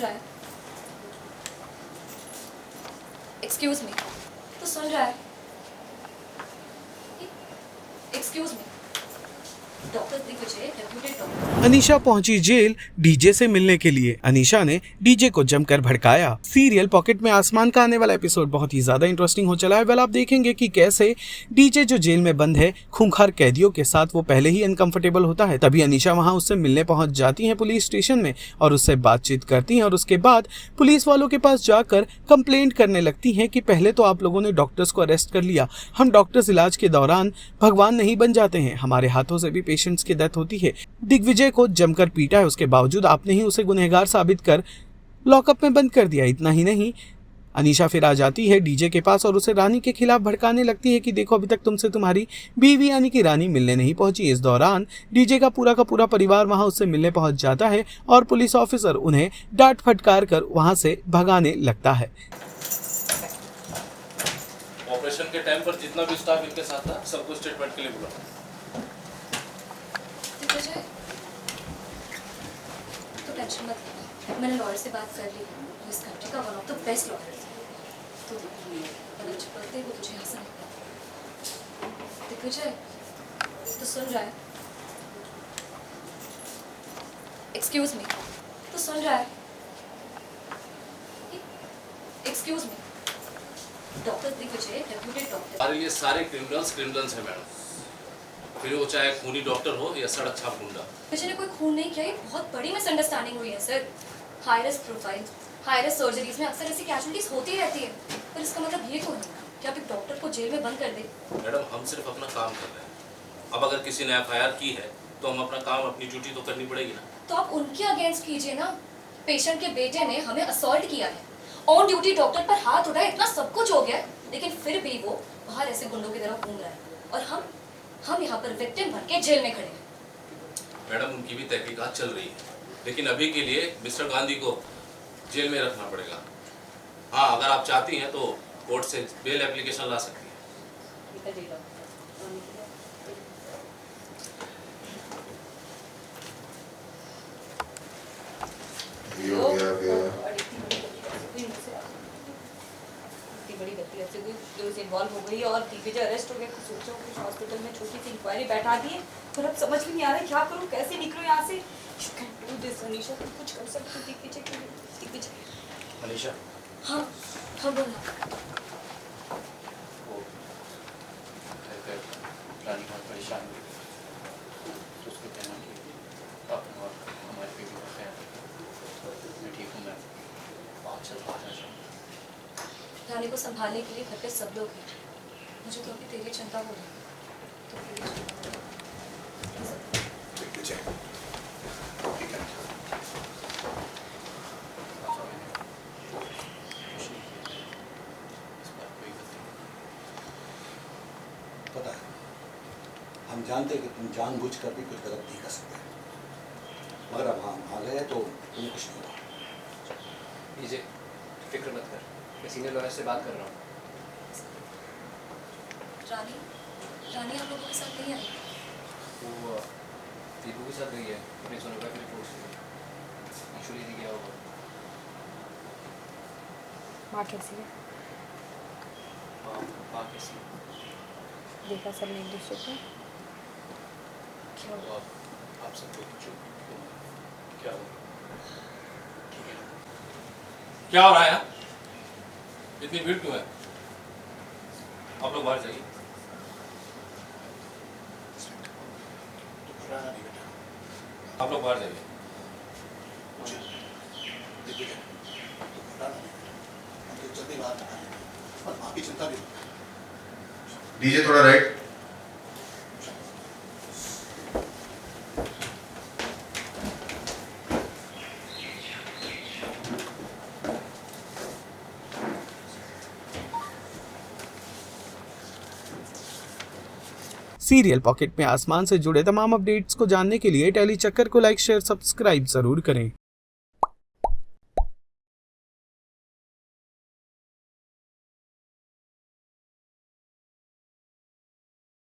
रहा है? एक्सक्यूज मी, तो सुन रहा है? Excuse me, doctor Digvijay, reputed doctor. Anisha पहुंची जेल डीजे से मिलने के लिए। अनीशा ने डीजे को जमकर भड़काया। सीरियल पॉकेट में आसमान का आने वाला एपिसोड बहुत ही ज्यादा इंटरेस्टिंग हो चला है। वेल, आप देखेंगे कि कैसे डीजे जो जेल में बंद है खूंखार कैदियों के साथ वो पहले ही अनकंफर्टेबल होता है। तभी अनीशा वहां उससे मिलने पहुंच जाती है पुलिस स्टेशन में और उससे बातचीत करती है और उसके बाद पुलिस वालों के पास जाकर कंप्लेंट करने लगती है कि पहले तो आप लोगों ने डॉक्टर्स को अरेस्ट कर लिया, हम डॉक्टर्स इलाज के दौरान भगवान नहीं बन जाते हैं, हमारे हाथों से भी पेशेंट्स की डेथ होती है। दिग्विजय को जमकर पीटा है, उसके बावजूद आपने ही उसे गुनहगार साबित कर लॉकअप में बंद कर दिया। इतना ही नहीं, अनीशा फिर आ जाती है डीजे के पास और उसे रानी के खिलाफ भड़काने लगती है कि देखो अभी तक तुमसे तुम्हारी बीवी यानी कि रानी मिलने नहीं पहुंची। इस दौरान डीजे का पूरा परिवार वहां उससे मिलने पहुंच जाता है और पुलिस ऑफिसर उन्हें डांट फटकार कर वहां से भगाने लगता है। ऑपरेशन के टाइम पर जितना भी स्टाफ इनके साथ था सबको स्टेटमेंट के लिए बुला। दिग्विजय, तो टेंशन मत लेना, मैंने लॉयर से बात कर ली, वो इस कंट्री का one of the best lawyer है। तो अगर चिपकते वो तुझे हंसा नहीं। दिग्विजय, तो सुन रहा है? एक्सक्यूज मी, तो सुन रहा है? Excuse me, doctor Digvijay, reputed doctor. हमारे लिए सारे क्रिमिनल्स हैं मैडम, फिर वो चाहे खूनी डॉक्टर हो या सड़क छाप गुंडा। मुझे ने कोई खून नहीं किया, ये बहुत बड़ी मिसअंडरस्टैंडिंग हुई है sir. High risk profile, high risk surgeries में अक्सर ऐसी कैजुअलिटीज होती रहती है, पर इसका मतलब ये तो नहीं कि आप एक डॉक्टर को जेल में बंद कर दे। मैडम, हम सिर्फ अपना काम कर रहे हैं। अब अगर किसी ने एफआईआर की है तो हम अपना काम, अपनी ड्यूटी तो करनी पड़ेगी ना। तो आप उनके अगेंस्ट कीजिए ना। पेशेंट के बेटे ने हमें असॉल्ट किया है, ऑन ड्यूटी डॉक्टर पर हाथ उठाया, इतना सब कुछ हो गया है, लेकिन फिर भी वो बाहर ऐसे गुंडों की तरह घूम रहा है और हम यहाँ पर विक्टिम बन के जेल में खड़े हैं। मैडम, उनकी भी तहकीकात चल रही है, लेकिन अभी के लिए मिस्टर गांधी को जेल में रखना पड़ेगा। हाँ, अगर आप चाहती हैं तो कोर्ट से बेल एप्लीकेशन ला सकती हैं। बड़ी गलती है से इन्वॉल्व हो गई और दिग्विजय अरेस्ट हो गया। सोचो कुछ हॉस्पिटल में छोटी सी इंक्वायरी बैठा दी है, पर अब समझ में नहीं आ रहा है क्या करूं, कैसे निकलूं यहाँ से। You can do this, Anisha, तुम कुछ कर सकती हो दिग्विजय के लिए। दिग्विजय। अनीशा, हाँ हाँ बोलना। वो रानी बहुत परेशान हुई तो उसको कहना कि आप और हमारे बेबी का ख्याल। मैं ठीक हूँ, मैं बहुत जल्द आ जाऊँ। रानी को संभालने के लिए घर पे सब लोग हैं, मुझे तो अभी तेरी चिंता हो रही है, तो तेरी चिंता हो रही है। पता है, हम जानते हैं कि तुम जानबूझकर भी कुछ गलत नहीं कर सकते, मगर अब हम आ गए तो तुम्हें कुछ नहीं हुआ। डीजे, फिक्र मत कर, मैं सीनियर लॉयर से बात कर रहा हूँ। रानी आप लोगों के साथ नहीं आई? वो दीपू के साथ गई है अपनी सोनोग्राफी रिपोर्ट्स के लिए। एक्चुअली दी गया होगा। माँ कैसी है? माँ कैसी है? देखा सबने एक दूसरे को? क्यों? तो आप सबको चुप क्या हो? ठीक है, क्या हो रहा है यहाँ? इतनी भीड़ क्यों है? आप लोग बाहर जाइए। आप लोग बाहर जाइए। जल्दी बाहर निकालें और माँ की चिंता भी। डीजे थोड़ा राइट। सीरियल पॉकेट में आसमान से जुड़े तमाम अपडेट्स को जानने के लिए टेली चक्कर को लाइक शेयर सब्सक्राइब जरूर करें।